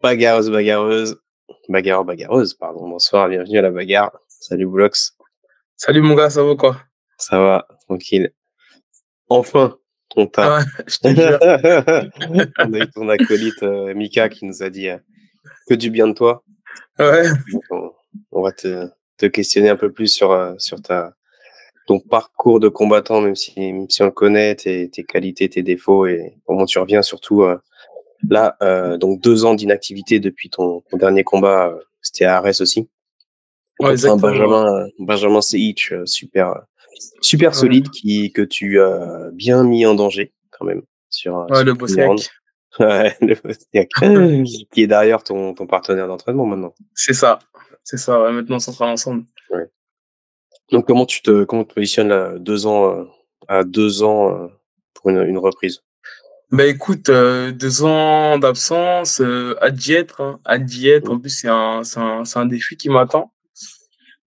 Bagarreuse, bagarreuse, bagarreur, bagarreuse, pardon. Bonsoir, bienvenue à la bagarre. Salut Boulox, Salut mon gars, ça va quoi? ça va, tranquille. Enfin, on t'a. Ouais, je te jure. On a eu ton acolyte Mika qui nous a dit que du bien de toi. Ouais, Donc, on va te questionner un peu plus sur ton parcours de combattant, même si on le connaît, tes qualités, tes défauts et comment tu reviens surtout là. Donc 2 ans d'inactivité depuis ton dernier combat, c'était à Arès aussi. ouais, Contre un exactement. Ouais. Benjamin Seich, super Ouais, solide que tu as bien mis en danger quand même ouais, sur le le premier round. Bosniaque. Ouais, le Bosniaque, qui est d'ailleurs ton partenaire d'entraînement maintenant. C'est ça. C'est ça, ouais, maintenant on s'entraîne ensemble. Ouais. Donc comment tu te positionnes là, 2 ans à 2 ans pour une reprise? Bah écoute, 2 ans d'absence, hâte d'y être, hein, hâte d'y être. Mmh. En plus, c'est un défi qui m'attend.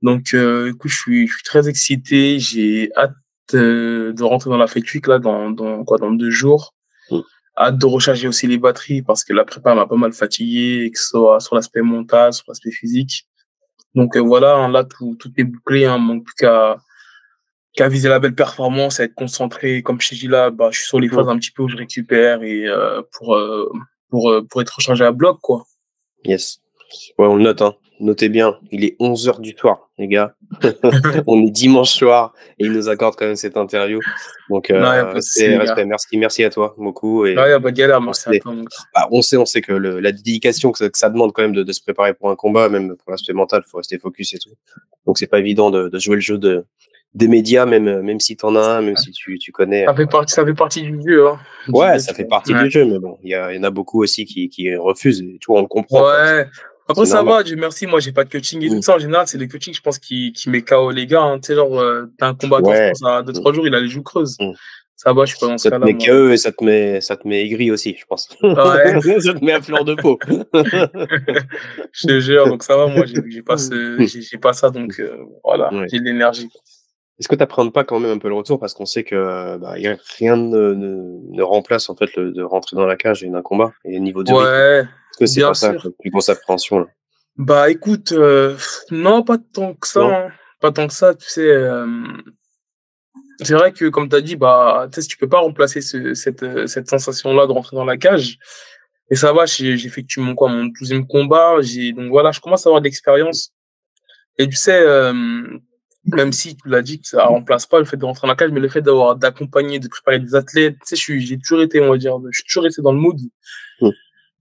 Donc, écoute, je suis très excité. J'ai hâte de rentrer dans la Fight Week là, dans 2 jours. Mmh. Hâte de recharger aussi les batteries parce que la prépa m'a pas mal fatigué, que ce soit sur l'aspect mental, sur l'aspect physique. Donc voilà, hein, là tout est bouclé, hein, manque plus qu'à viser la belle performance, à être concentré. Comme je t'ai dit là, bah je suis sur les Mmh. phases un petit peu où je récupère et pour être rechargé à bloc quoi. Yes. Ouais, on le note, hein. Notez bien, il est 11 heures du soir, les gars. On est dimanche soir et il nous accorde quand même cette interview. Donc, Non, y a pas de souci respect, les gars. respect. Merci à toi beaucoup. Non, Et y a pas de galère, on merci à sait, toi mon gars. on sait que la dédication que ça demande quand même de se préparer pour un combat, même pour l'aspect mental, il faut rester focus et tout. Donc, c'est pas évident de jouer le jeu des médias, même si t'en as un, même si tu connais. Ça fait partie du jeu, hein. Du Ouais, jeu, ça tu fait vois. partie Ouais. du jeu, mais bon, il y en a beaucoup aussi qui refusent. Et tu vois, on le comprend, quoi. Ouais. Après, C'est ça normal. va, Dieu merci, moi, j'ai pas de coaching et tout Mm. ça. En général, c'est le coaching, je pense, qui met KO les gars, hein. Tu sais, genre, t'as un combattant, je Ouais. pense, à deux Mm. trois jours, il a les joues creuses. Mm. Ça va, je suis pas dans ce Ça te cas-là, met moi. KE et ça te met aigri aussi, je pense. Ouais, Ça te met à fleur de peau. je te jure, donc ça va, moi, j'ai pas j'ai pas ça, donc, voilà, Ouais. j'ai de l'énergie. Est-ce que tu appréhendes pas quand même un peu le retour parce qu'on sait que rien ne remplace en fait de rentrer dans la cage et d'un combat et niveau du rythme. Ouais, Est-ce que c'est bien pas ça sûr. ta plus grosse appréhension là? Bah, écoute, non, pas tant que ça, Non? hein. Pas tant que ça, tu sais, c'est vrai que, comme tu as dit, bah, tu sais, tu peux pas remplacer cette sensation-là de rentrer dans la cage. Et ça va, j'ai effectué mon 12e combat. Donc voilà, je commence à avoir de l'expérience. Et tu sais, même si tu l'as dit que ça remplace pas le fait de rentrer dans la cage, mais le fait d'accompagner, de préparer des athlètes, tu sais, j'ai toujours été, on va dire, je suis toujours resté dans le mood. Mmh.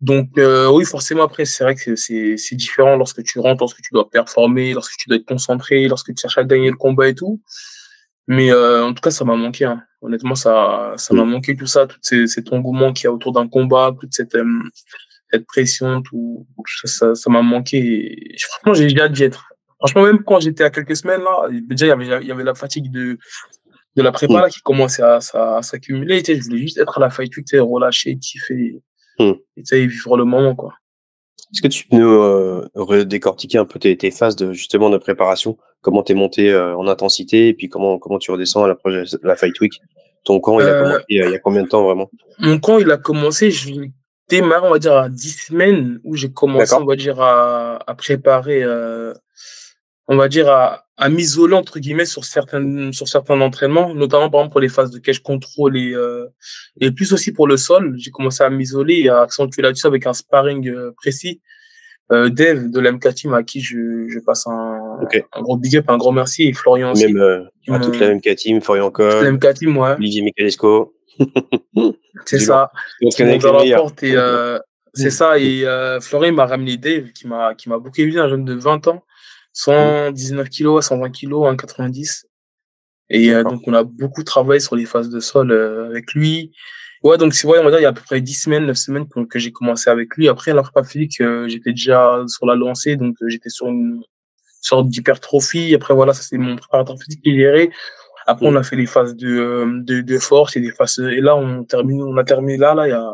Donc, oui, forcément, après, c'est vrai que c'est différent lorsque tu rentres, lorsque tu dois performer, lorsque tu dois être concentré, lorsque tu cherches à gagner le combat et tout. Mais en tout cas, ça m'a manqué, hein. Honnêtement, ça m'a Mmh. manqué tout ça, cet engouement qu'il y a autour d'un combat, toute cette pression, tout ça m'a manqué. Et franchement, j'ai hâte d'y être. Franchement, même quand j'étais à quelques semaines là, déjà il y avait la fatigue de la prépa Mmh. là qui commençait à s'accumuler. Tu sais, je voulais juste être à la fight week, tu sais, relâcher, kiffer, Mmh. et tu sais, vivre le moment quoi. Est-ce que tu peux nous redécortiquer un peu tes phases justement de préparation? Comment tu es monté en intensité et puis comment tu redescends à la Fight Week? Ton camp, il a Euh, commencé il y a combien de temps vraiment? Mon camp, il a commencé, je démarre, on va dire, à 10 semaines où j'ai commencé, on D'accord. va dire, à préparer, on va dire, à m'isoler, entre guillemets, sur certains entraînements, notamment, par exemple, pour les phases de cage control et plus aussi pour le sol. J'ai commencé à m'isoler et à accentuer là-dessus avec un sparring précis. Dave de l'MK Team, à qui je passe OK. un gros big up, un grand merci, et Florian Et même aussi, qui à toute la m'ont, MK team, Florian Coll, l'MK Team, ouais. Olivier Michalesco. C'est Du lourd. ça, Tu qui t'entraînes m'ont avec ouvert les la meilleurs. porte et c'est ça. Et Florian m'a ramené Dave qui m'a beaucoup aidé, un jeune de 20 ans, Mmh. 119 kilos, 120 kilos, 1,90. Et D'accord. donc on a beaucoup travaillé sur les phases de sol avec lui. Ouais, donc c'est vrai, on va dire il y a à peu près 10 semaines, 9 semaines que j'ai commencé avec lui. Après, à la prépa physique, j'étais déjà sur la lancée, donc j'étais sur une sorte d'hypertrophie. Après, voilà, ça c'est mon préparateur physique qui gérait. Après, on Mmh. a fait les phases de force et des phases, et là, on a terminé là, il y a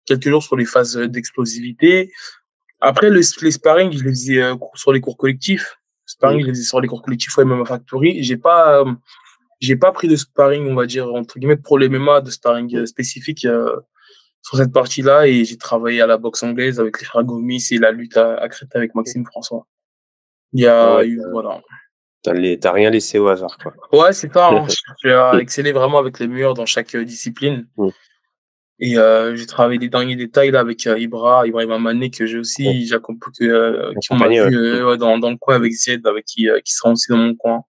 quelques jours sur les phases d'explosivité. Après, les sparring, je les faisais sur les cours collectifs. Mmh. Sparring, je les faisais sur les cours collectifs au MMA Factory. J'ai pas pris de sparring, on va dire, entre guillemets, pour les MMA, de sparring Mmh. spécifique. sur cette partie-là et j'ai travaillé à la boxe anglaise avec les frères Gomis et la lutte à Crète avec Maxime François. Il y Ah a ouais, eu voilà. tu rien laissé au hasard, quoi. Ouais, c'est ça, hein. J'ai excellé vraiment avec les meilleurs dans chaque, discipline Mmh. et j'ai travaillé les derniers détails là avec, Ibrahima Mané que j'ai Ouais, aussi qui on m'a accompagné, ouais. vu, ouais, dans le coin avec Zied avec qui sera aussi dans mon coin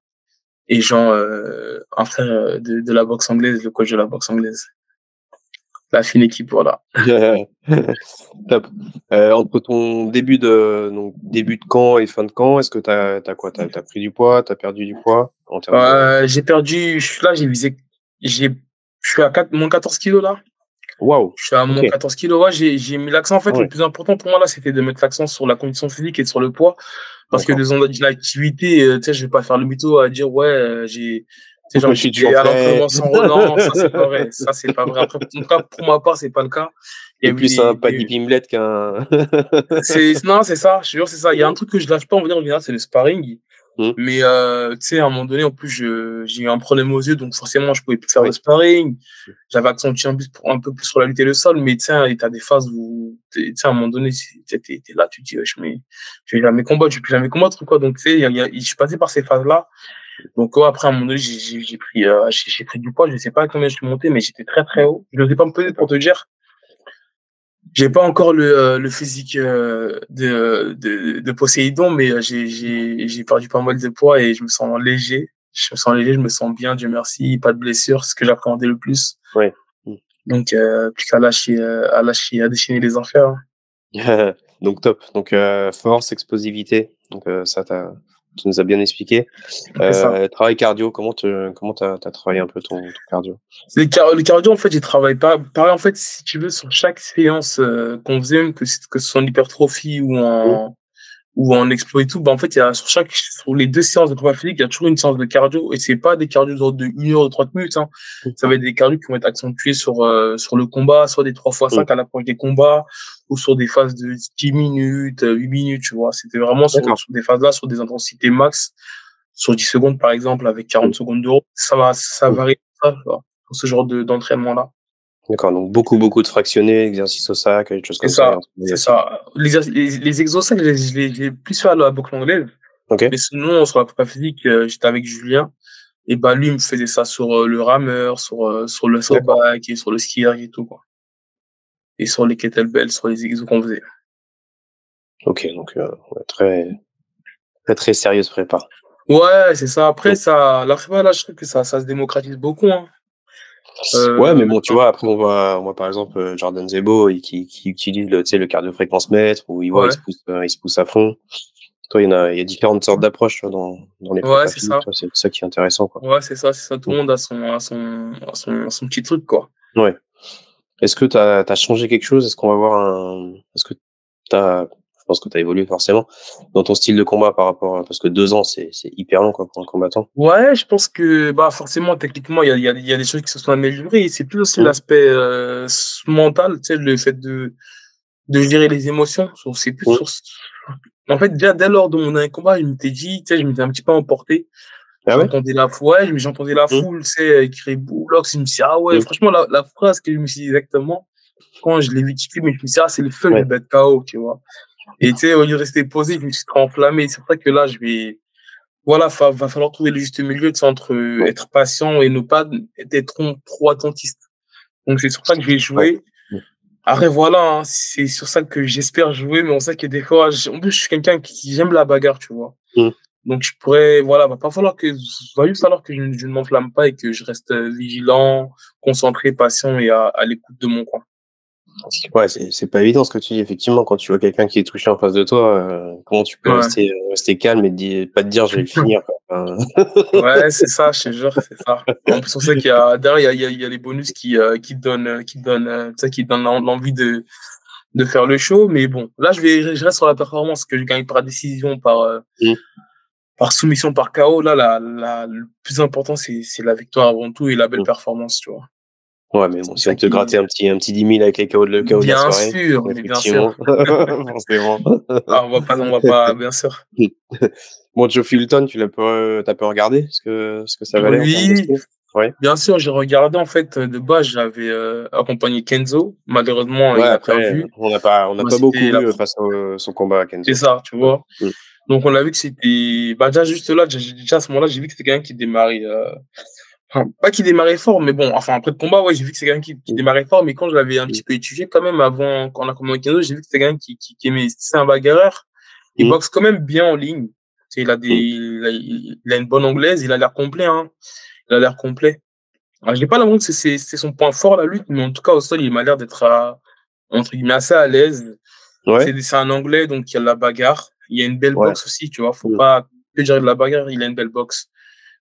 et Jean, un frère, de la boxe anglaise, le coach de la boxe anglaise. La fine équipe, voilà. Top. Entre ton début de camp et fin de camp, est-ce que tu quoi? Tu pris du poids? Tu as perdu du poids en termes de J'ai perdu, j'ai visé, j'ai, je suis à moins 14 kilos là. waouh! Je suis à OK. moins 14 kilos. Ouais, j'ai mis l'accent. En Ah fait, le ouais, plus important pour moi là, c'était de mettre l'accent sur la condition physique et sur le poids. Parce que d'accord. des ondes d'activité, tu sais, je vais pas faire le mytho à dire, ouais, tu sais, Je genre, suis toujours j'étais à prêt. l'entraînement sans relance. Ça, c'est pas vrai. Ça, c'est pas vrai. Après, en tout cas, pour ma part, c'est pas le cas. Il y Tu a eu plus un Paddy Pimblett qu'un non, c'est ça. Je te jure, c'est ça. Il y a un truc que je lâche pas, on va dire, en général, c'est le sparring. Mmh. Mais tu sais, à un moment donné, en plus, j'ai eu un problème aux yeux, donc forcément, je pouvais plus faire de Oui. sparring. J'avais accentué un peu plus sur la lutte et le sol, mais tu sais, t'as des phases où, tu sais, à un moment donné, t'es là, tu te dis, wesh, mais je vais jamais combattre, je vais plus jamais combattre, ou quoi. Donc, tu sais, je suis passé par ces phases-là. Donc, ouais, après, à un moment donné, j'ai pris du poids, je sais pas à combien je suis monté, mais j'étais très, très haut. Je ne sais pas me peser pour te dire. J'ai pas encore le physique de Poséidon, mais j'ai perdu pas mal de poids et je me sens léger. Je me sens léger, je me sens bien, Dieu merci, pas de blessures, ce que j'appréhendais le plus. Ouais. Mmh. Donc, plus à déchaîner les enfers, hein. Donc top. Donc force, explosivité, donc ça tu nous as bien expliqué. C'est ça. Travail cardio, comment tu travaillé un peu ton cardio? Le cardio, en fait, j'ai travaillé pas pareil, en fait, si tu veux, sur chaque séance qu'on faisait, que ce soit en hypertrophie Mmh. ou en explo et tout, bah, en fait, sur les 2 séances de prépa physique, il y a toujours une séance de cardio et c'est pas des cardios de 1 heure ou 30 minutes, hein. Mmh. Ça va être des cardios qui vont être accentués sur le combat, soit des 3x5 Mmh. à l'approche des combats ou sur des phases de 10 minutes, 8 minutes, tu vois? C'était vraiment D'accord. sur des phases-là, sur des intensités max, sur 10 secondes, par exemple, avec 40 Mmh. secondes de repos. Ça Mmh. varie, ça, tu vois? Pour ce genre d'entraînement-là. D'accord, donc beaucoup de fractionnés, exercices au sac, des choses C'est comme ça et ça, entraînement c'est classique. ça. Les exos, ça, j'ai plus fait à la boxe anglaise. OK. Mais sinon, sur la prépa physique, j'étais avec Julien. Et bah, lui, il me faisait ça sur le rameur, sur le saut D'accord. back et sur le ski erg et tout, quoi. Et sur les kettlebells, sur les exos qu'on faisait. OK, donc ouais, très sérieuse prépa. Ouais, c'est ça. Après, Mmh. la prépa, là, je trouve que ça se démocratise beaucoup, hein. Ouais, mais bon, tu Enfin, vois, après on voit par exemple, Jordan Zebo et qui utilise le tu sais, le cardio-fréquence-mètre où ouais, il se pousse à fond. Toi, il y a différentes sortes d'approches, tu vois, dans les ouais, prépas c'est physiques, ça. tu vois? C'est ça qui est intéressant, quoi. Ouais, c'est ça, c'est ça. Tout Mmh. le monde a son petit truc, quoi. Ouais. Est-ce que tu as changé quelque chose? Est-ce que je pense que tu as évolué forcément dans ton style de combat par rapport à parce que 2 ans, c'est hyper long, quoi, pour un combattant? Ouais, je pense que, bah, forcément, techniquement, il y a des choses qui se sont améliorées. C'est plus aussi Mmh. l'aspect mental, tu sais, le fait de gérer les émotions. C'est plus Mmh. en fait, déjà, dès lors de mon dernier combat, je m'étais dit, tu sais, je m'étais un petit peu emporté. Ah ouais? J'entendais la Mmh. foule, tu sais, crier Boulox. Je me suis dit, ah ouais, Mmh. franchement, la phrase que je me suis dit exactement, quand je l'ai vu titiller, mais je me suis dit, ah, c'est le feu, je vais Ouais. le mettre KO, tu vois. Et tu sais, au lieu de rester posé, je me suis trop enflammé. C'est pour ça que là, voilà, va falloir trouver le juste milieu, tu sais, entre Ouais. être patient et ne pas être trop attentiste. Donc, c'est sur ça que je vais Ouais. jouer. Mmh. Après, voilà, hein, c'est sur ça que j'espère jouer, mais on sait que des fois, en plus, je suis quelqu'un qui j'aime la bagarre, tu vois. Mmh. Donc, va juste falloir que je ne m'enflamme pas et que je reste vigilant, concentré, patient et à l'écoute de mon coin. Ouais, c'est pas évident ce que tu dis, effectivement, quand tu vois quelqu'un qui est touché en face de toi, comment tu peux Ouais. rester calme et pas te dire: «Je vais le finir», quoi, enfin Ouais, c'est ça, je te jure, c'est ça. En plus, on sait qu'il y a, derrière, il y a les bonus tu sais, qui donnent l'envie de faire le show. Mais bon, là, je reste sur la performance que je gagne par décision, mmh. par soumission, par KO. Là, le plus important, c'est la victoire avant tout et la belle Mmh. performance, tu vois. Ouais, mais bon, C'est si ça on te qui, grattait un petit 10 000 avec les KO de la bien soirée, sûr, mais bien effectivement, sûr. forcément. Ah, on va pas, bien sûr. Bon, Joe Fulton, tu as pu regarder ce que ça valait en termes de Oui, skill? Ouais. Bien sûr, j'ai regardé en fait, de base, j'avais, accompagné Kenzo. Malheureusement, Ouais, il a après, perdu. on n'a Bah, pas beaucoup c'était la vu, pre face son combat à c'est Kenzo. ça, tu Ouais. vois? Mmh. Donc on a vu que c'était bah, déjà juste là, déjà à ce moment-là, j'ai vu que c'était quelqu'un qui démarrait, enfin, pas qui démarrait fort, mais bon, enfin après le combat, ouais, j'ai vu que c'est quelqu'un qui Mmh. démarrait fort, mais quand je l'avais un Mmh. petit peu étudié quand même avant, quand on a commencé Kenzo, j'ai vu que c'était quelqu'un qui aimait c'est un bagarreur. Il Mmh. boxe quand même bien en ligne. Tu sais, Mmh. il a une bonne anglaise, il a l'air complet, hein. Il a l'air complet. Alors, j'ai pas l'impression que c'est son point fort, la lutte, mais en tout cas, au sol, il m'a l'air d'être, entre guillemets, assez à l'aise. Ouais, C'est un anglais, donc il y a de la bagarre. Il y a une belle ouais. boxe aussi, tu vois. Faut Mmh. pas que dire de la bagarre, il a une belle boxe.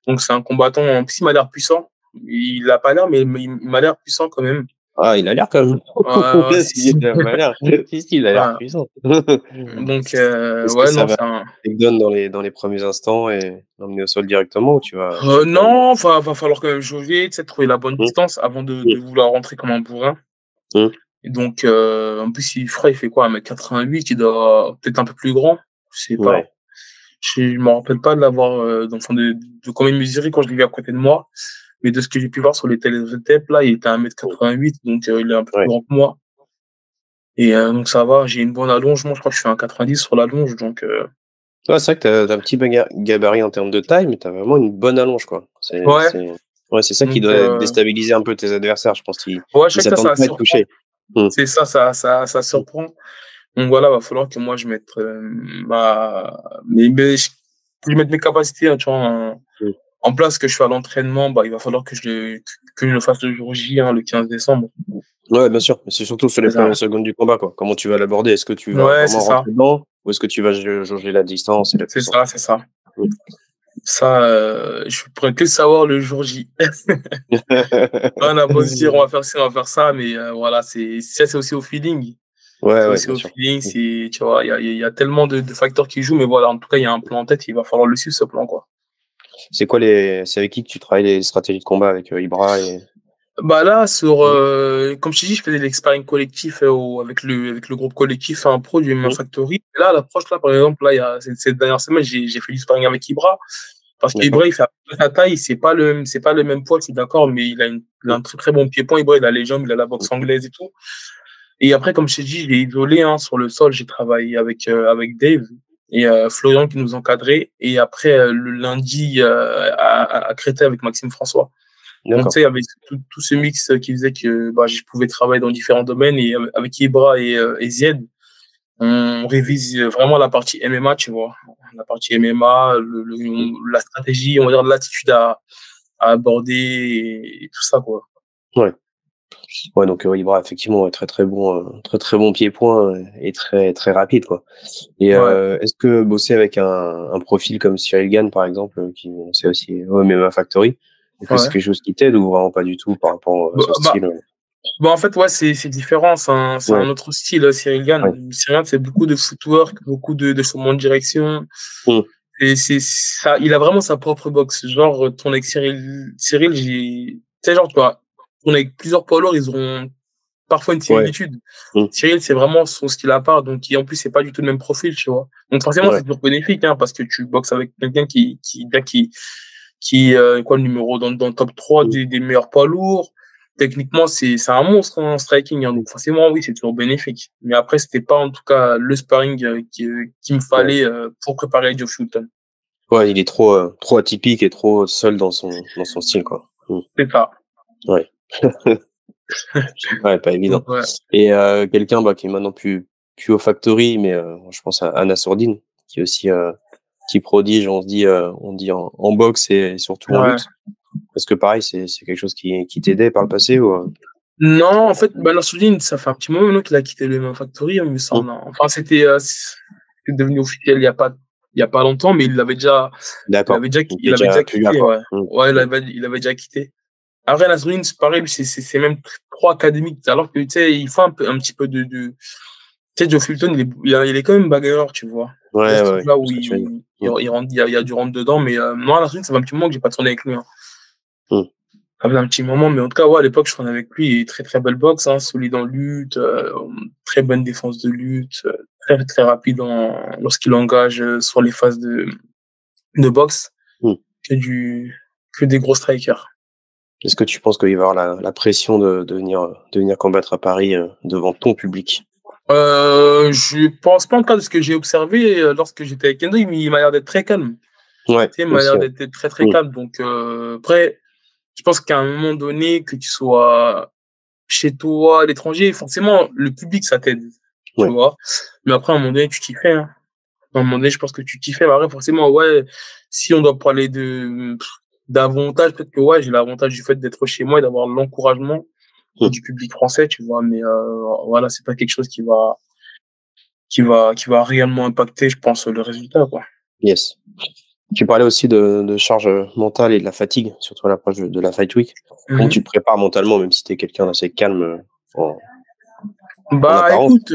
Donc c'est un combattant, en plus, il m'a l'air puissant. Il a pas l'air, mais il m'a l'air puissant quand même. Ah, il a l'air quand même. Ouais, si, Si, si. il a pas l'air. Si, si, il a l'air Voilà. puissant. Donc, Est-ce que ouais, ça non, va c'est un take down dans les premiers instants et l'emmener au sol directement, ou tu vas quand même. non, va falloir quand même jauger, tu sais, trouver la bonne Mmh. distance avant Mmh. de vouloir rentrer comme un bourrin. Mmh. Et donc, en plus, il fait quoi? 1,88 m, il doit peut-être un peu plus grand? Je sais pas. Ouais. Je me rappelle pas de l'avoir, d'enfin de combien il mesurait quand je l'ai vu à côté de moi. Mais de ce que j'ai pu voir sur les télétapes, là, il était à Mmh. 1,88 m, donc, il est un peu plus Ouais. grand que moi. Et donc ça va, j'ai une bonne allonge. Moi, je crois que je fais 1,90 sur l'allonge, donc, Ouais, c'est vrai que tu as un petit gabarit en termes de taille, mais tu as vraiment une bonne allonge, quoi. ouais, Ouais, c'est ça qui donc, doit déstabiliser un peu tes adversaires, je pense qu'ils ouais, chaque fois, s'attendent ça pas à être surprend. touchés. Mmh. C'est ça, ça Mmh. surprend. Donc voilà, va falloir que moi je mette, je mette mes capacités, hein, tu vois, Mmh. en place, que je fais à l'entraînement. Bah, il va falloir que je le fasse le jour J, hein, le 15 décembre. Ouais, bien sûr, mais c'est surtout sur les C'est ça. premières secondes du combat, quoi. Comment tu vas l'aborder? Est-ce que tu vas Ouais, c'est vraiment ça. rentrer dedans, ou est-ce que tu vas jauger la distance et la C'est puissance? ça, c'est ça. Mmh. Ça, je pourrais que le savoir le jour J. On a beau se dire: «On va faire ci, on va faire ça», mais voilà, c'est aussi au feeling. Ouais, C'est ouais, aussi bien au sûr. feeling, Mmh. tu vois? Il y a tellement de facteurs qui jouent, mais voilà, en tout cas, il y a un plan en tête, il va falloir le suivre, ce plan, quoi. C'est avec qui que tu travailles les stratégies de combat, avec, Ibra et Bah, là, mmh, comme je t'ai dit, je faisais des sparring collectifs, avec le groupe collectif Impro du MMA mmh, Factory. Et là, à l'approche, là, par exemple, là, il y a cette dernière semaine, j'ai fait du sparring avec Ibra. Parce d'accord. qu'Ibra, il fait à peu près sa taille, c'est pas le même poids, je suis d'accord, mais il a Mmh, un très, très bon pied-point. Ibra, il a les jambes, il a la boxe mmh, anglaise et tout. Et après, comme je t'ai dit, j'ai isolé, hein, sur le sol, j'ai travaillé avec Dave et Florian qui nous encadrait. Et après, le lundi, à Créteil avec Maxime François. Donc, tu d'accord. sais, il y avait tout ce mix, qui faisait que bah, je pouvais travailler dans différents domaines. Et avec Ibra et Zied, on révise vraiment la partie MMA, tu vois. La partie MMA, Mmh, la stratégie, on va dire l'attitude à aborder et tout ça, quoi. ouais. Ouais, donc, Ibra, effectivement, ouais, très, très bon pied-point, et très, très rapide, quoi. Et Ouais. est-ce que bosser avec un profil comme Cyril Gane, par exemple, qui c'est aussi au MMA Factory, est-ce que c'est Ouais. quelque chose qui t'aide, ou vraiment pas du tout par rapport à Bah, son bah, style? bah, en fait, ouais, c'est différent. C'est Ouais, un autre style, Cyril ouais. Gann. Cyril Gann, c'est beaucoup de footwork, beaucoup de changement de direction. Mmh, Et c'est ça, il a vraiment sa propre boxe. Genre, tourner avec Cyril, tu sais, genre, tu vois, tourner avec plusieurs poids lourds, ils auront parfois une ouais. similitude. Mmh, Cyril, c'est vraiment son style à part, donc en plus, c'est pas du tout le même profil, tu vois. Donc forcément, c'est ouais. toujours bénéfique, hein, parce que tu boxes avec quelqu'un quoi, le numéro dans le top 3 Mmh, des meilleurs poids lourds. Techniquement, c'est un monstre en striking, hein, donc forcément, oui, c'est toujours bénéfique. Mais après, c'était pas en tout cas le sparring, qu'il me ouais. fallait, pour préparer Joe Fulton. Ouais, il est trop, trop atypique et trop seul dans son style, quoi. Mmh, C'est ça. ouais. Ouais, pas évident. Donc ouais. Et quelqu'un, bah, qui est maintenant plus au Factory, mais je pense à Anna Sourdine, qui est aussi, petit prodige, on dit en boxe et surtout en Ouais. lutte. Est-ce que pareil, c'est quelque chose qui t'aidait par le passé, ou Non, en fait, bah, Nassourdine, ça fait un petit moment maintenant qu'il a quitté le MMA Factory, il me Mmh, semble, hein. Enfin, c'est devenu officiel il y a pas longtemps, mais d'accord. Donc tu il es avait déjà déjà plus là, quitté, quoi. ouais. Mmh, Ouais, mmh, il avait déjà quitté. Après, Nassourdine, c'est pareil, lui, c'est même trop académique. Alors que, tu sais, il faut un petit peu tu sais, Joe Fulton, il est quand même bagarreur, tu vois. Il y a ouais, ce ouais, ouais, truc-là je vois où ce que tu veux dire. Mmh, il rentre, il y a du rentre dedans, mais moi, Nassourdine, ça fait un petit moment que j'ai pas tourné avec lui, hein. mmh, Ça faisait un petit moment, mais en tout cas, ouais, à l'époque, je traînais avec lui. Et très, très belle boxe, hein, solide en lutte, très bonne défense de lutte, très, très rapide lorsqu'il engage, sur les phases de boxe, mmh. que du, que des gros strikers. Est-ce que tu penses qu'il va y avoir la pression de venir combattre à Paris, devant ton public? Je pense pas en tout cas de ce que j'ai observé, lorsque j'étais avec Kendo, il m'a l'air d'être très calme. Ouais, Tu sais, il m'a aussi, l'air ouais. d'être très, très Mmh. calme donc après, je pense qu'à un moment donné, que tu sois chez toi, à l'étranger, forcément le public ça t'aide, tu Ouais. vois? Mais après à un moment donné, tu t'y fais, hein. À un moment donné, je pense que tu t'y fais. Mais après forcément, ouais, si on doit parler d'avantages, peut-être que ouais, j'ai l'avantage du fait d'être chez moi et d'avoir l'encouragement Mmh. du public français, tu vois? Mais voilà, c'est pas quelque chose qui va réellement impacter, je pense, le résultat, quoi. Yes. Tu parlais aussi de charge, mentale et de la fatigue, surtout à l'approche de la Fight Week. Comment tu Mmh. te prépares mentalement, même si tu es quelqu'un d'assez calme, en Bah, apparence? écoute,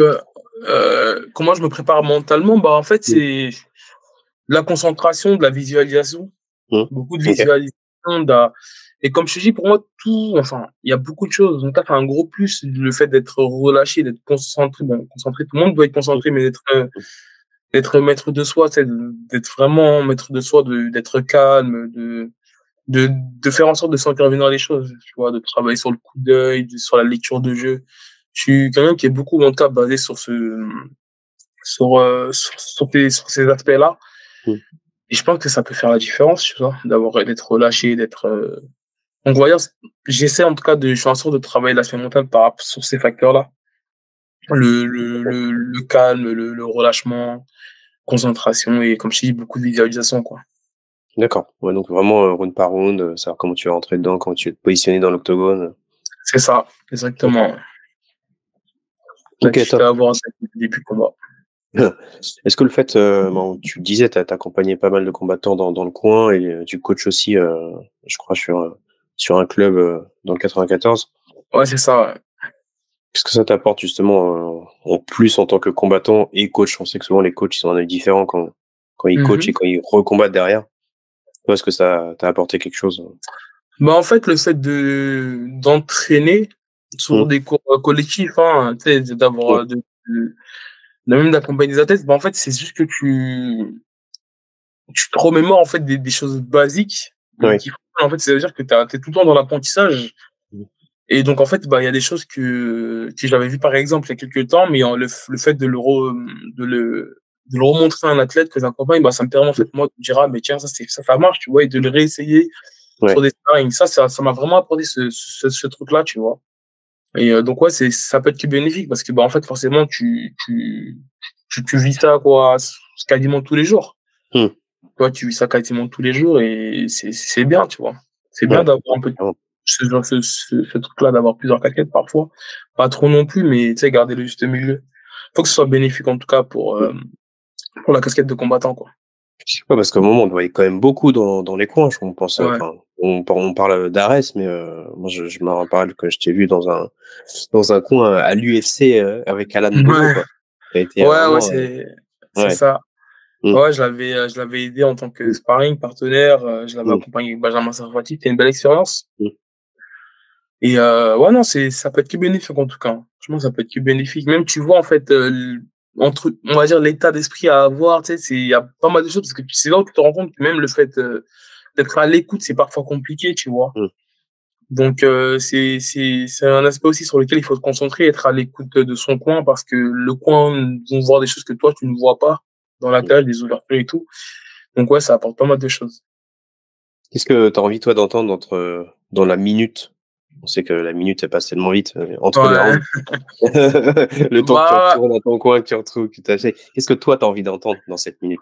comment je me prépare mentalement? Bah, en fait, Mmh. c'est de la concentration, de la visualisation, Mmh. beaucoup de OK. visualisation, et comme je te dis, pour moi, tout enfin, il y a beaucoup de choses. Donc ça fait un gros plus, le fait d'être relâché, d'être concentré. Bon, concentré, tout le monde doit être Mmh. concentré, mais Mmh. d'être maître de soi, tu sais, d'être vraiment maître de soi, d'être calme, de faire en sorte de sentir venir les choses, tu vois, de travailler sur le coup d'œil, sur la lecture de jeu. Je suis quelqu'un qui est beaucoup, en tout cas, basé sur ces aspects-là. Mmh. Et je pense que ça peut faire la différence, tu vois, d'être relâché, donc, on va dire, j'essaie en tout cas je fais en sorte de travailler l'aspect mental sur ces facteurs-là. Le calme, le relâchement, concentration et comme je t'ai dit, beaucoup de visualisation, quoi. D'accord. Ouais, donc vraiment, round par round, savoir comment tu vas rentrer dedans, comment tu vas te positionner dans l'octogone. C'est ça, D'accord. exactement. Là, OK, tu fais top. avoir ça depuis le début du combat. Est-ce que le fait, bon, tu le disais, tu as accompagné pas mal de combattants dans le coin et tu coaches aussi, je crois sur un club, dans le 94. Ouais, c'est ça, ouais. Qu'est-ce que ça t'apporte justement, en plus en tant que combattant et coach? On sait que souvent les coachs, ils ont un œil différent quand ils coachent et Mmh. quand ils recombattent derrière. Toi, est-ce que ça t'a apporté quelque chose? Bah, en fait, le fait d'entraîner sur Mmh. des cours, collectifs, hein, tu sais, Ouais, même d'accompagner des athlètes, bah, en fait, c'est juste que tu te remémores, en fait, des choses basiques, mais ouais. qui en fait, ça veut dire que tu es tout le temps dans l'apprentissage. Mmh. Et donc en fait, bah, il y a des choses que j'avais vues, par exemple, il y a quelques temps, mais le fait de le remontrer à un athlète que j'accompagne, bah, ça me permet, en Mmh. fait, moi, de dire: «Ah, mais tiens, ça marche», tu vois? Et de le réessayer sur Ouais. des sparring. Ça m'a vraiment apporté ce truc-là, tu vois? Et donc ouais, ça peut être que bénéfique parce que, bah, en fait, forcément, tu vis ça, quoi, quasiment tous les jours. Mmh. Tu vois, tu vis ça quasiment tous les jours et c'est bien, tu vois? C'est bien Ouais, d'avoir ouais, un peu clairement. ce truc-là, d'avoir plusieurs casquettes parfois. Pas trop non plus, mais tu sais, garder le juste milieu. Faut que ce soit bénéfique en tout cas Mmh. pour la casquette de combattant, quoi. Ouais, parce qu'à un moment, on te voyait quand même beaucoup dans les coins. On pense, Ouais. enfin, on parle d'Arès, mais moi, je me rappelle que je t'ai vu dans un coin à l'UFC, avec Alan Bolo, Ouais, quoi. Tu as été ouais, ouais, vraiment, c'est ouais. ça. Mmh. Ouais, je l'avais aidé en tant que Mmh. sparring partenaire, je l'avais Mmh. accompagné avec Benjamin Sarfati. C'était une belle expérience Mmh. et ouais, non, ça peut être que bénéfique en tout cas, hein. Franchement, ça peut être que bénéfique. Même tu vois en fait, entre on va dire l'état d'esprit à avoir, tu sais, il y a pas mal de choses parce que c'est là où tu te rends compte que même le fait, d'être à l'écoute, c'est parfois compliqué, tu vois? Mmh. Donc c'est un aspect aussi sur lequel il faut se concentrer, être à l'écoute de son coin parce que le coin vont voir des choses que toi tu ne vois pas dans la Mmh. cage, des ouvertures et tout. Donc ouais, ça apporte pas mal de choses. Qu'est-ce que tu as envie, toi, d'entendre dans la minute? On sait que la minute, elle passe tellement vite, entre les Ouais, rounds. Le temps que tu bah, retournes à ton coin, que tu retrouves, que tu achètes. Qu'est-ce que toi, tu as envie d'entendre dans cette minute?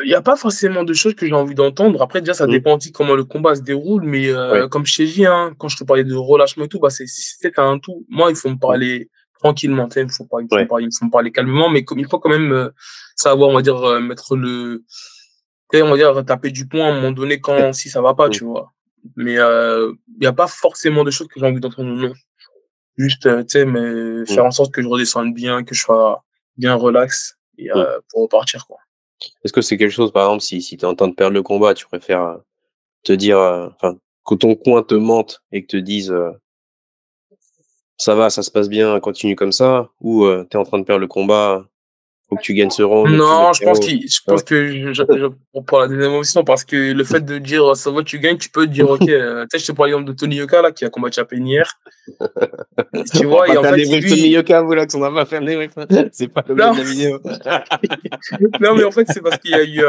il y a pas forcément de choses que j'ai envie d'entendre. Après déjà, ça Mmh. dépend aussi comment le combat se déroule, mais Ouais. comme je t'ai dit, hein, quand je te parlais de relâchement et tout, bah, c'est un tout. Moi, il faut me Mmh. parler tranquillement, tu sais, Ouais. il faut me parler calmement, mais comme il faut quand même, savoir, on va dire, mettre tu sais, on va dire, taper du poing à un moment donné quand si ça va pas, Mmh. tu vois? Mais il y a pas forcément de choses que j'ai envie d'entendre, non. Juste, tu sais, mais Mmh. faire en sorte que je redescende bien, que je sois bien relax et Mmh. pour repartir, quoi. Est-ce que c'est quelque chose, par exemple, si tu es en train de perdre le combat, tu préfères, te dire, enfin, que ton coin te mente et que te dise, «Ça va, ça se passe bien, continue comme ça» ou, «Tu es en train de perdre le combat, Faut que tu gagnes ce round, donc tu mets Non, je pense KO. qu'il je Ah ouais? pense que je pour la deuxième option parce que le fait de dire: «Ça va, tu gagnes», tu peux dire: «OK», tu sais, je te prends l'exemple de Tony Yoka là, qui a combattu à Peine hier, tu On va vois? pas Et en faire fait, des débrief Tony lui Yoka, vous là, qu'on n'a pas fait le débrief. C'est pas l'objet non, de la vidéo. non, mais en fait, c'est parce qu'il y a eu,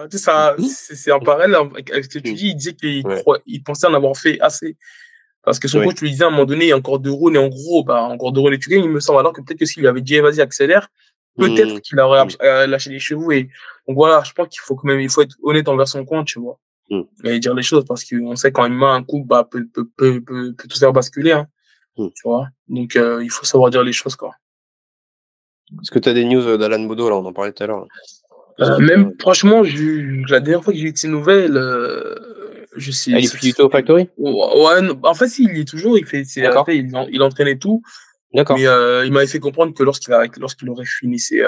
tu sais, ça c'est un parallèle avec ce que tu Mmh. dis. Il disait Ouais, il pensait en avoir fait assez parce que son ouais. coach lui disait à un moment donné: «Il y a encore 2 rounds» et en gros, bah, encore 2 rounds et tu gagnes, il me semble. Alors que peut-être que s'il lui avait dit: «Eh vas-y, accélère», peut-être Mmh. qu'il aurait Mmh. lâché les chevaux et donc voilà, je pense qu'il faut quand même il faut être honnête envers son coin, tu vois? Mmh. Et dire les choses parce qu'on sait quand une main, un coup, bah, peut tout faire basculer, hein, Mmh. tu vois? Donc il faut savoir dire les choses, quoi. Est-ce que tu as des news, d'Alan Bodo là? On en parlait tout à l'heure, là. Le skipper. Même franchement, la dernière fois que j'ai eu de ses nouvelles, je sais Ah, il est plus du tout au c'était Factory? ouais, non, bah, en fait, si, il y est toujours, il fait ses tu D'accord, sais, il entraîne et tout, d'accord. mais il m'avait fait comprendre que lorsqu'il aurait fini ses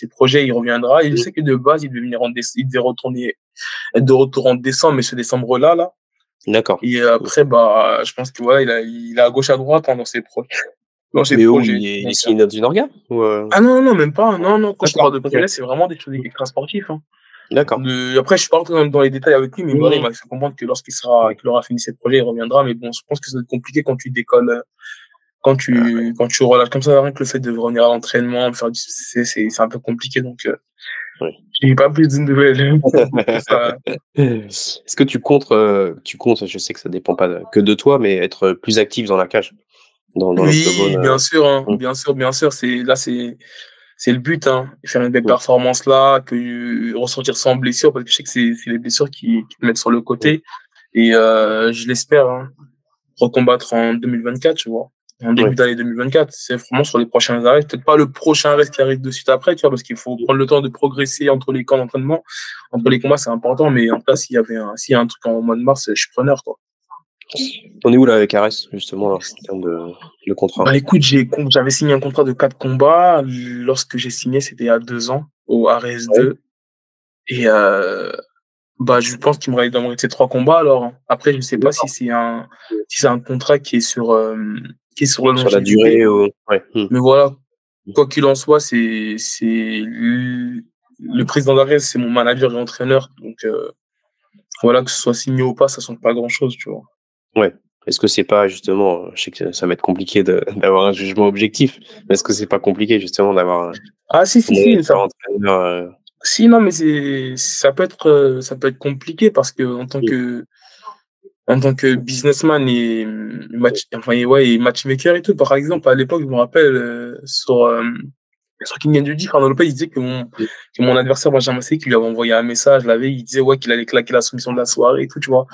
projets, il reviendra et je Mmh. sais que de base, il devait retourner être de retour en décembre, mais ce décembre-là, là D'accord. et Mmh. après, bah, je pense que voilà, il est à gauche, à droite, hein, dans ses Mais où? projets, Il est donc signé dans une orga? Ou, ah non, non, même pas, non, non, quand je te D'accord, parle de OK. projet, c'est vraiment des choses extra-sportifs, hein. D'accord. Après, je suis pas rentré dans les détails avec lui, mais voilà, il Mmh. m'a fait comprendre que Mmh. qu'il aura fini ses projets, il reviendra. Mais bon, je pense que ça va être compliqué quand tu décolles, Ah quand tu relâches comme ça, rien que le fait de revenir à l'entraînement, faire c'est un peu compliqué. Donc, ouais. j'ai pas plus de nouvelles que ça. Est-ce que tu comptes, je sais que ça dépend pas que de toi, mais être plus actif dans la cage, dans l'octogone, Oui, bien sûr, hein, mmh, bien sûr, bien sûr. C'est le but, hein, faire une belle mmh, performance là, ressortir sans blessure, parce que je sais que c'est les blessures qui te mettent sur le mmh, côté. Et je l'espère, hein, recombattre en 2024, tu vois? En début ouais, d'année 2024. C'est vraiment sur les prochains arrêts. Peut-être pas le prochain arrêt qui arrive de suite après, tu vois? Parce qu'il faut mmh. prendre le temps de progresser entre les camps d'entraînement. Entre les combats, c'est important, mais en tout cas, s'il y a un truc en mois de mars, je suis preneur, quoi. On est où là avec Ares, justement, là, en termes de contrat? Bah, écoute, j'avais signé un contrat de 4 combats. Lorsque j'ai signé, c'était il y a 2 ans au Ouais, RS2 et bah, je pense qu'il il doit me rester 3 combats alors, hein. Après, je sais pas d'accord. si c'est un contrat qui est sur la Sur la longévité. durée ou ouais, mmh, Mais voilà, mmh, quoi qu'il en soit, le président d'Arès, c'est mon manager et entraîneur. Donc, voilà, que ce soit signé ou pas, ça change pas grand-chose, tu vois? ouais. Est-ce que c'est pas justement, je sais que ça va être compliqué de d'avoir un jugement objectif, mais est-ce que c'est pas compliqué justement d'avoir Ah si, si, ton si, manager, entraîneur, si, non, mais ça peut être compliqué parce que mmh, en tant que businessman et enfin, et ouais, et matchmaker et tout. Par exemple, à l'époque, je me rappelle, sur King and Judy, Fernando Lopez, il disait mmh, que mon adversaire Benjamin Sey, qui lui avait envoyé un message la veille, il disait, ouais, qu'il allait claquer la soumission de la soirée et tout, tu vois?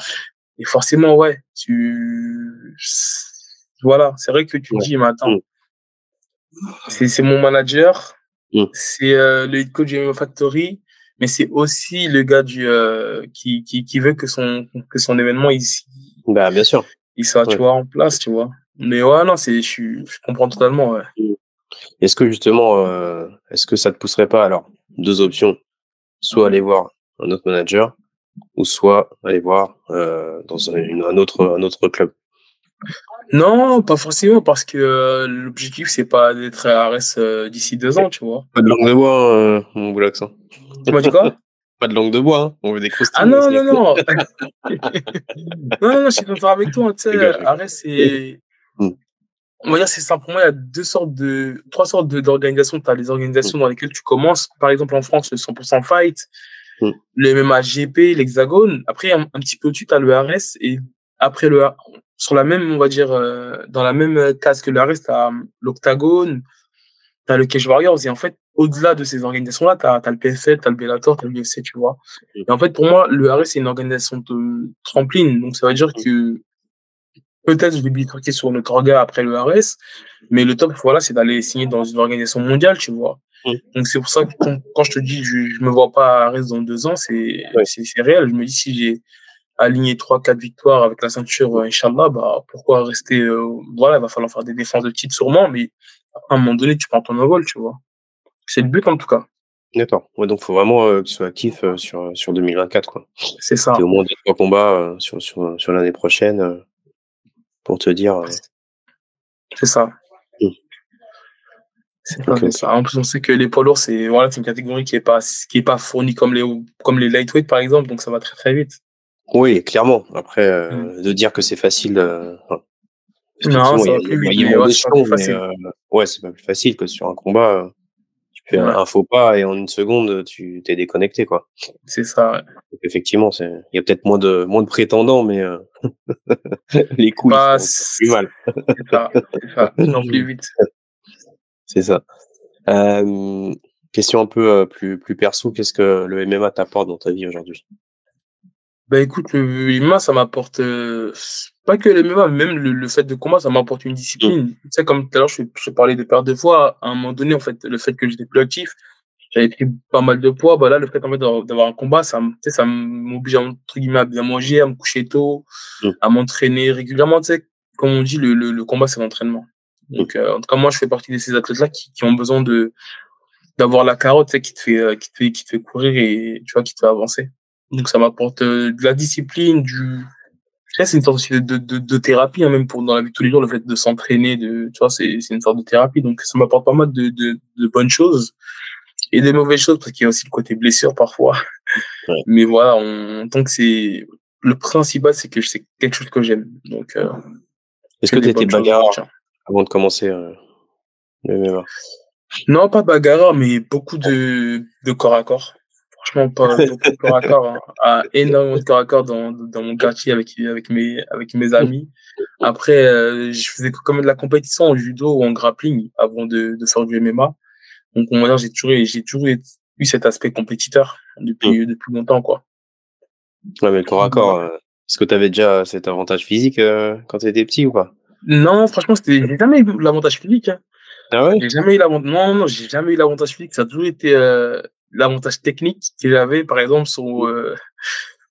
Et forcément, ouais, voilà, c'est vrai que tu te ouais, dis: «Mais attends, mmh, c'est mon manager, mmh. c'est, le head coach du MMA Factory, mais c'est aussi le gars qui veut que son événement, Bah, bien sûr, il soit, tu ouais, vois, en place», tu vois? Mais ouais, non, je comprends totalement, ouais. mmh. Est-ce que justement, est-ce que ça te pousserait pas alors 2 options, soit aller voir un autre manager ou soit aller voir, dans un autre club? Non, pas forcément parce que, l'objectif, c'est pas d'être à Arès, d'ici 2 ans, tu vois? Pas de langue de bois, mon Boulax, hein. Tu m'as dit quoi? Pas de langue de bois, hein, on veut des Ah croustilles non, aussi, non, hein. non! Non, non, non, je suis d'accord avec toi, hein, tu Je sais, rigole, je rigole. Arès, c'est Mmh, on va dire, c'est simple. Pour moi, il y a 3 sortes d'organisations. Tu as les mmh, organisations dans lesquelles tu commences. Par exemple, en France, le 100% Fight, mmh, le MMA GP, l'Hexagone. Après, un petit peu au-dessus, tu as le RS et après sur la même, on va dire, dans la même case que le RS, tu as l'Octagone, tu as le Cage Warriors et en fait, au-delà de ces organisations-là, tu as le PFL, tu as le Bellator, tu as l'UFC, tu vois? mmh, Et en fait, pour moi, le RS, c'est une organisation de trampoline. Donc, ça veut dire mmh, que peut-être je vais bifurquer sur notre orga après le RS, mais le top, voilà, c'est d'aller signer dans une organisation mondiale, tu vois? mmh, Donc c'est pour ça que quand je te dis: je me vois pas à RS dans 2 ans, ouais, c'est réel. Je me dis: «Si j'ai aligné 3 4 victoires avec la ceinture, mmh, inch'Allah, bah, pourquoi rester, voilà, il va falloir faire des défenses de titre sûrement, mais à un moment donné, tu prends ton envol», tu vois? C'est le but en tout cas. d'accord. Ouais, donc faut vraiment, que tu sois actif, sur 2024, quoi. C'est Tu ça, au moins 2-3 combats, sur l'année prochaine, pour te dire, c'est ça. mmh. C'est ça, OK, c'est OK. ça. En plus, on sait que les poids lourds, c'est une catégorie qui est pas fournie comme les lightweight, par exemple, donc ça va très, très vite. Oui, clairement. Après, Mmh. de dire que c'est facile, enfin, Non, effectivement, ça va plus il vite, y a mais moins ouais, c'est pas d'échelons, plus mais facile. ouais, c'est pas plus facile que sur un combat, tu fais Ouais, un faux pas et en une seconde, tu t'es déconnecté, quoi. c'est ça, ouais. Donc effectivement, il y a peut-être moins de prétendants, mais les C'est coups, pas ils font plus mal. c'est ça, tu vas plus vite. C'est ça. Hem, question un peu, plus perso, qu'est-ce que le MMA t'apporte dans ta vie aujourd'hui? Bah, écoute, le MMA, ça m'apporte, pas que le MMA, mais même le fait de combat, ça m'apporte une Mmh, discipline. Tu sais, comme tout à l'heure, je te parlais de perte de poids. À un moment donné, en fait, le fait que j'étais plus actif, j'avais pris pas mal de poids. Bah, là, le fait, en fait, d'avoir un combat, tu sais, ça m'oblige, entre guillemets, à bien manger, à me coucher tôt, mmh, à m'entraîner régulièrement. Tu sais, comme on dit, le combat, c'est l'entraînement. mmh. Donc, en tout cas, moi, je fais partie de ces athlètes-là qui ont besoin d'avoir la carotte, tu sais, qui te fait courir et tu vois, qui te fait avancer. Donc ça m'apporte, de la discipline, tu sais, c'est une sorte aussi de thérapie, hein, même pour dans la vie de tous les jours, le fait de s'entraîner, tu vois, c'est une sorte de thérapie. Donc ça m'apporte pas mal de bonnes choses et des mauvaises choses parce qu'il y a aussi le côté blessure parfois. Ouais. Mais voilà, tant que le principal, c'est que c'est quelque chose que j'aime. Donc, Est-ce que que des tu étais bonnes choses, j'en bagarreur retiens. avant de commencer, le MMA? Non, pas bagarreur, mais beaucoup de corps à corps. Franchement, pas beaucoup de corps à corps, hein. Ah, énormément de corps à corps dans mon quartier avec mes amis. Après, je faisais quand même de la compétition en judo ou en grappling avant de faire du MMA. Donc, on va dire, j'ai toujours eu cet aspect compétiteur Mmh. depuis longtemps, quoi. Ouais, mais le corps à Voilà. corps, est-ce que tu avais déjà cet avantage physique, quand tu étais petit ou pas? Non, franchement, j'ai jamais eu l'avantage physique, hein. Ah ouais? J'ai jamais eu non, non, j'ai jamais eu l'avantage physique. Ça a toujours été, l'avantage technique que j'avais, par exemple,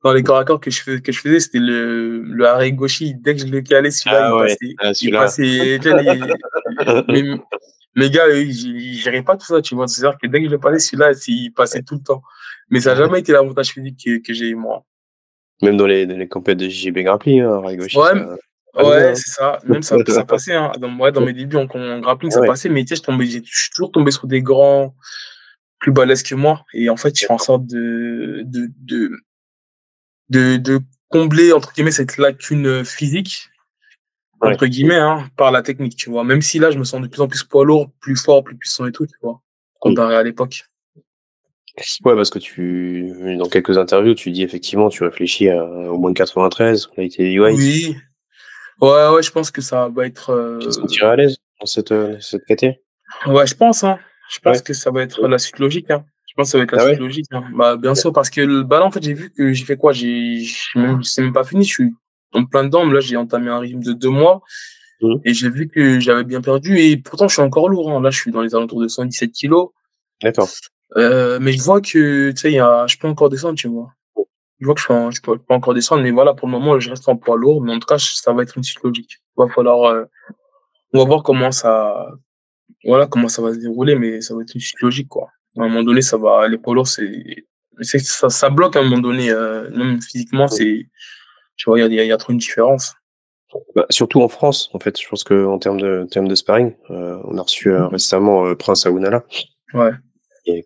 dans les corps à corps que je faisais, c'était le Haré-Goshi. Dès que je le calais, celui-là, Ah ouais, ah il celui-là. passait, tu vois, mes gars, eux, ils géraient pas tout ça, tu vois? C'est-à-dire que dès que je le passais, celui-là, il passait tout le temps. Mais ça a jamais été l'avantage physique que j'ai eu, moi. Même dans les compètes de JB Grappling, hein, Raigoshi, Ouais, ça passe ouais, bien, c'est ça. Même ça hein. passait, hein. Dans mes débuts en grappling, Ah ça ouais, passait, mais tu sais, je suis toujours tombé sur des grands plus balèzes que moi. Et en fait, je fais en d'accord. sorte de combler, entre guillemets, cette lacune, physique, Ouais. entre Mmh, guillemets, hein, par la technique, tu vois? Même si là, je me sens de plus en plus poids lourd, plus fort, plus puissant et tout, tu vois? mmh. Comparé à l'époque. Ouais, parce que dans quelques interviews, tu dis effectivement, tu réfléchis au moins de 93, light heavyweight. Oui, ouais, ouais, je pense que ça va être, Tu te sentirais à l'aise dans cette caté? ouais, je pense, hein. Je pense Ouais? que ça va être la suite logique, hein. Je pense que ça va être la Ah suite ouais? logique, hein. Bah, bien sûr, parce que bah, là, en fait, j'ai vu que j'ai fait quoi? C'est même pas fini, je suis en plein dedans, mais là, j'ai entamé un régime de 2 mois Mmh, et j'ai vu que j'avais bien perdu et pourtant, je suis encore lourd, hein. Là, je suis dans les alentours de 117 kilos. d'accord. Mais je vois que, tu sais, je peux encore descendre, tu vois? Je vois que je peux encore descendre, mais voilà, pour le moment, je reste en poids lourd, mais en tout cas, ça va être une suite logique. On va voir comment ça va se dérouler, mais ça va être une suite logique, quoi. À un moment donné, les poids lourds, ça bloque à un moment donné, même physiquement, Mmh. tu vois, il y a trop une différence. Bah, surtout en France, en fait, je pense qu'en termes de sparring, on a reçu, récemment, Prince Aounala, Ouais.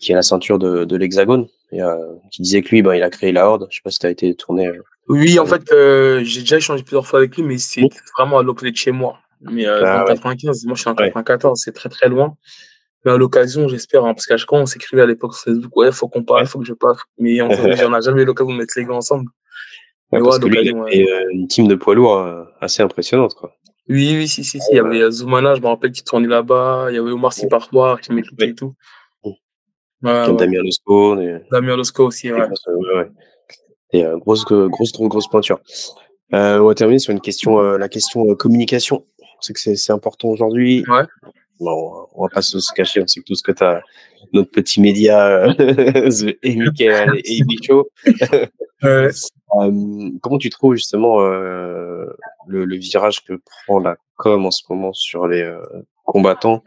qui a la ceinture de l'Hexagone et qui disait que lui, ben, il a créé la Horde. Je sais pas si tu as été tourné, Oui, en avec fait, j'ai déjà échangé plusieurs fois avec lui, mais c'est lui? vraiment à l'opposé de chez moi. Mais, dans Ah le ouais, 95, moi, je suis en ouais. 94, c'est très, très loin. Mais à l'occasion, j'espère, hein, parce qu'à chaque fois, on s'écrivait à l'époque sur Facebook, ouais, faut qu'on parle, Ouais. faut que je parle. Mais on n'a jamais eu l'occasion de mettre les gants ensemble. Mais Ouais, ouais, à parce que lui, il a l'occasion, ouais. créé, une team de poids lourds, assez impressionnante, quoi. Oui, oui, si, si, Ah si, il y avait ouais, Zoumana, je me rappelle, qui tournait là-bas. Il y avait Omar Sy ouais, Parfois qui m'écoutait ouais. et tout. Mmh. Ouais, ouais. Damien Lescaut et Damien Losco aussi, des ouais. grosses, ouais, ouais. Et grosse pointure. On va terminer sur une question, la question, communication. On sait que c'est important aujourd'hui. Ouais. Bon, on va pas se cacher, on sait que tout ce que tu as notre petit média, The Michael et AB Show. Ouais. Comment tu trouves justement, le virage que prend la com en ce moment sur les, combattants?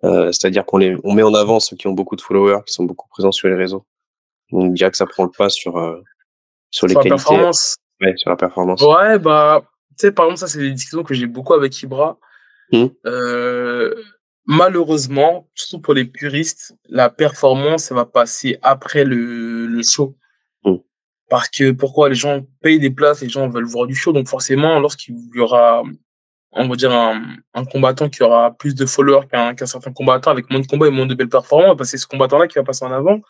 C'est-à-dire on met en avant ceux qui ont beaucoup de followers, qui sont beaucoup présents sur les réseaux. On dirait que ça prend le pas sur les Sur la qualités, performance. ouais, sur la performance. Ouais, bah, tu sais, par exemple, ça, c'est des discussions que j'ai beaucoup avec Ibra. Mmh. Euh, malheureusement, surtout pour les puristes, la performance, ça va passer après le show. Mmh. Parce que pourquoi? Les gens payent des places, les gens veulent voir du show, donc forcément, lorsqu'il y aura, on va dire, un combattant qui aura plus de followers qu'un certain combattant avec moins de combats et moins de belles performances, bah, c'est ce combattant-là qui va passer en avant. Mmh.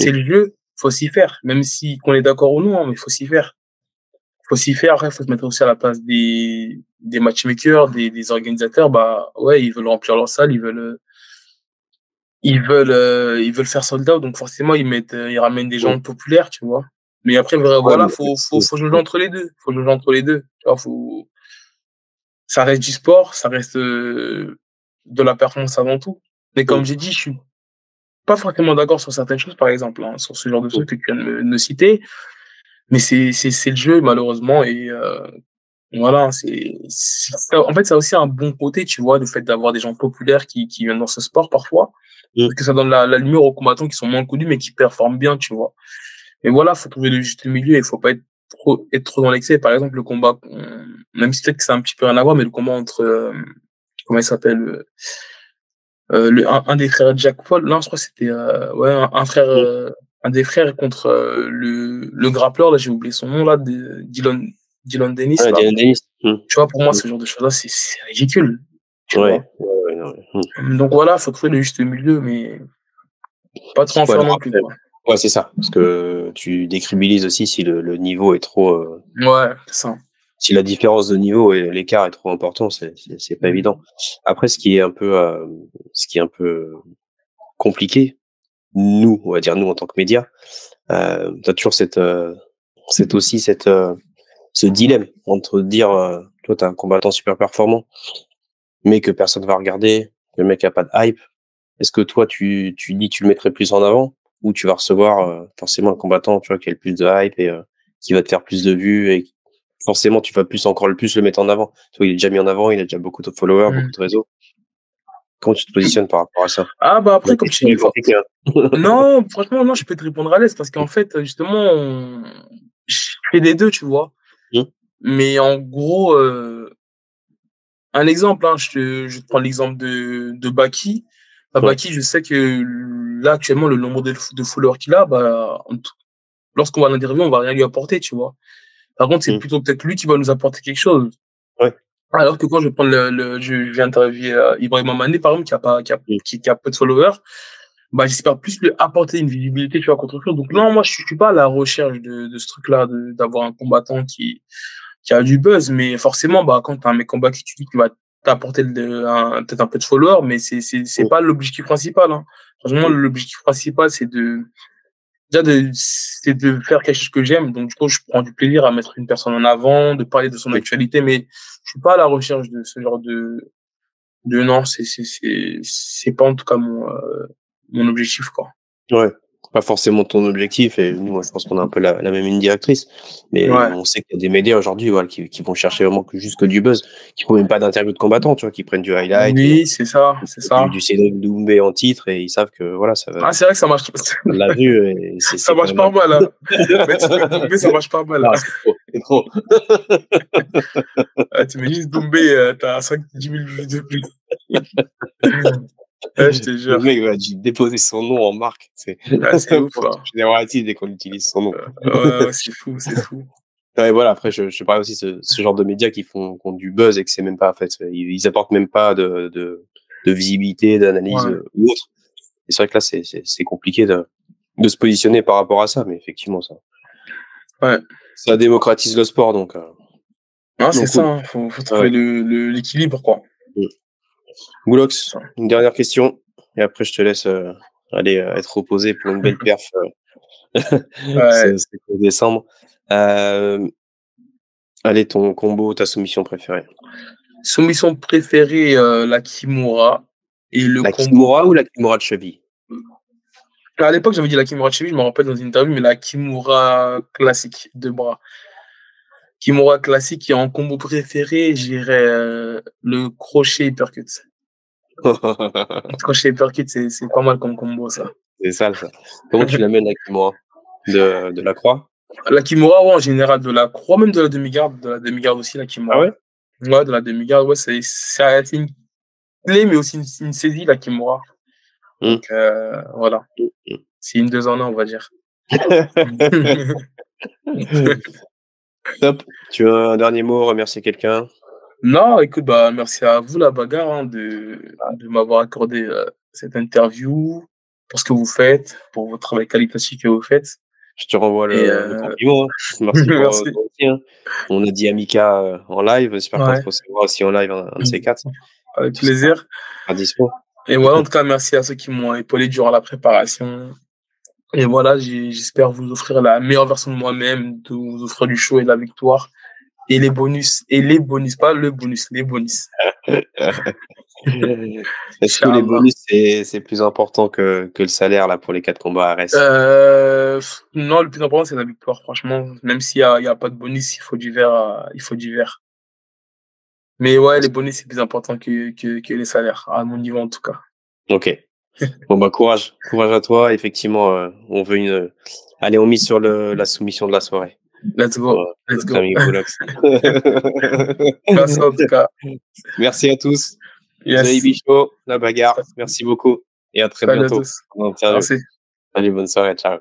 C'est le jeu, faut s'y faire, même si qu'on est d'accord ou non, hein, mais il faut s'y faire. Faut s'y faire. Après, faut se mettre aussi à la place des matchmakers, des organisateurs. Bah ouais, ils veulent remplir leur salle, ils veulent faire sold out, donc forcément ils ramènent des Mmh. gens populaires, tu vois. Mais après, Ouais, voilà, mais aussi faut jauger entre les deux. Faut jauger entre les deux. Tu vois, ça reste du sport, ça reste de la performance avant tout. Mais mmh, comme j'ai dit, je suis pas forcément d'accord sur certaines choses, par exemple, hein, sur ce genre de mmh, trucs que tu viens de me citer. Mais c'est le jeu, malheureusement, et voilà, en fait, ça a aussi un bon côté, tu vois, le fait d'avoir des gens populaires qui viennent dans ce sport parfois, mmh. parce que ça donne la lumière aux combattants qui sont moins connus, mais qui performent bien, tu vois. Mais voilà, faut trouver le juste milieu, il faut pas être trop dans l'excès. Par exemple, le combat, même si peut-être que ça a un petit peu rien à voir, mais le combat entre, comment il s'appelle, un des frères de Jack Paul, non, je crois que c'était, ouais, un frère, Mmh. un des frères contre le grappleur, là, j'ai oublié son nom, là, Dylan Dennis, Ouais, là. Dylan Dennis. Mmh. Tu vois, pour moi, Mmh. ce genre de choses-là, c'est ridicule, tu Ouais, vois. ouais, ouais, non, ouais. Mmh. Donc voilà, faut trouver le juste milieu, mais pas trop en Ouais, faire non, non plus, après quoi. ouais, c'est ça, parce que tu décrédibilises aussi si le niveau est trop, Ouais, c'est ça. si la différence de niveau et l'écart est trop important, c'est pas Mmh. évident. Après ce qui est un peu compliqué, nous, on va dire nous en tant que médias, tu toujours ce dilemme entre dire, toi, tu es un combattant super performant, mais que personne va regarder, le mec a pas de hype. Est-ce que toi, tu dis que tu le mettrais plus en avant ou tu vas recevoir, forcément un combattant, tu vois, qui a le plus de hype et qui va te faire plus de vues et forcément, tu vas encore le plus le mettre en avant. Tu vois, il est déjà mis en avant, il a déjà beaucoup de followers, beaucoup Mmh. de réseaux. Comment tu te positionnes par rapport à ça? Ah bah, La après, comme je t'ai question dit, est compliquée, hein. non, franchement, non, je peux te répondre à l'aise parce qu'en fait, justement, je fais des 2, tu vois? Mmh, Mais en gros, un exemple, hein, je te prends l'exemple de Baki. Bah, ouais, Baki, je sais que là, actuellement, le nombre de followers qu'il a, bah, lorsqu'on va l'interviewer, on va rien lui apporter, tu vois? Par contre, c'est mmh, plutôt peut-être lui qui va nous apporter quelque chose. ouais, Alors que quand je vais prendre je vais interviewer, Ibrahima Mané, par exemple, mmh, qui a peu de followers, bah, j'espère plus lui apporter une visibilité, tu vois, qu'autre chose. Donc non, moi, je suis pas à la recherche de ce truc-là, d'avoir un combattant qui a du buzz, mais forcément, bah, quand tu as un mec en bas qui tu dis qu'il va t'apporter peut-être un peu de followers, mais c'est mmh, pas l'objectif principal, hein. Franchement, mmh, l'objectif principal, c'est de faire quelque chose que j'aime. Donc, du coup, je prends du plaisir à mettre une personne en avant, de parler de son mmh. actualité, mais je suis pas à la recherche de ce genre non, c'est pas en tout cas mon objectif, quoi. Ouais, pas forcément ton objectif et nous, moi, je pense qu'on a un peu la même ligne directrice, mais Ouais. on sait qu'il y a des médias aujourd'hui, voilà, qui vont chercher vraiment que juste que du buzz, qui font même pas d'interview de combattants, tu vois? Qui prennent du highlight et Oui, c'est ça, qui c'est mettent du ça. Cédric Doumbé en titre et ils savent que voilà, ça va Ah, c'est vrai que ça marche, la vue et ça c'est quand marche même pas mal, un hein. Mettre Doumbé, ça marche pas mal, non, hein. c'est trop, c'est trop. Ah, tu mets juste Doumbé, tu as 5-10 000 vues de plus. Ouais, je te Le jure. mec va dû déposer son nom en marque, c'est Ah, c'est ouf, pour hein. génératif dès qu'on utilise son nom. Ouais, ouais, c'est fou, c'est fou. Ouais, voilà, après je parlais aussi ce genre de médias qui ont du buzz et que c'est même pas en fait, ils apportent même pas de visibilité, d'analyse, Ouais, ou autre. Et c'est vrai que là, c'est compliqué de se positionner par rapport à ça, mais effectivement ouais. ça démocratise le sport Non, c'est donc ça, cool. hein, faut Ouais, trouver ouais. l'équilibre, quoi. Mmh. C'est Goulox, ça. une dernière question et après je te laisse, aller, être reposé pour une belle perf, Ouais. ce 15 décembre. Hem, allez, ton combo, ta soumission préférée? Soumission préférée, la Kimura et le La combo. Kimura ou la Kimura de cheville? À l'époque, j'avais dit la Kimura de cheville, je me rappelle dans une interview, mais la Kimura classique, 2 bras. Kimura classique et en combo préféré, je dirais, le crochet uppercut. Crochet uppercut, c'est pas mal comme combo, ça. C'est sale ça. Comment tu l'amènes la Kimura? De la croix? La Kimura, ouais, en général, de la croix, même de la demi-garde aussi, la Ah Kimura. ouais? Ouais, de la demi-garde, ouais, c'est une clé, mais aussi une saisie là qui m'aura. Mmh. Donc voilà, Mmh c'est une 2 en 1, on va dire. mh. Top. Tu as un dernier mot, remercier quelqu'un? Non, écoute, bah, merci à vous la bagarre, hein, de m'avoir accordé, cette interview, pour ce que vous faites, pour votre travail qualitatif que vous faites Je te renvoie et le compliment, hein. Merci pour, merci. toi aussi, hein. On a dit Amica, en live, j'espère qu'on te Ouais, recevra aussi en live un de ces 4. avec Tu seras plaisir dispo. et voilà, en tout cas, merci à ceux qui m'ont épaulé durant la préparation et voilà, j'espère vous offrir la meilleure version de moi-même, de vous offrir du show et de la victoire et les bonus, pas le bonus, les bonus. Est-ce que les Inch'Allah. bonus, c'est plus important que le salaire là pour les 4 combats à Arès? Non, le plus important, c'est la victoire, franchement. Même il y a pas de bonus, il faut du vert. Mais ouais, les bonus, c'est plus important que les salaires, à mon niveau, en tout cas. OK. Bon, bah, courage à toi. Effectivement, on veut allez, on mise sur la soumission de la soirée Let's pour, go, let's notre go. ami Boulox. Merci en tout cas. Merci à tous. The Yes. AB Show, la bagarre. Merci beaucoup et à très Salut à bientôt tous. pour l'interview. Merci. Allez, bonne soirée, ciao.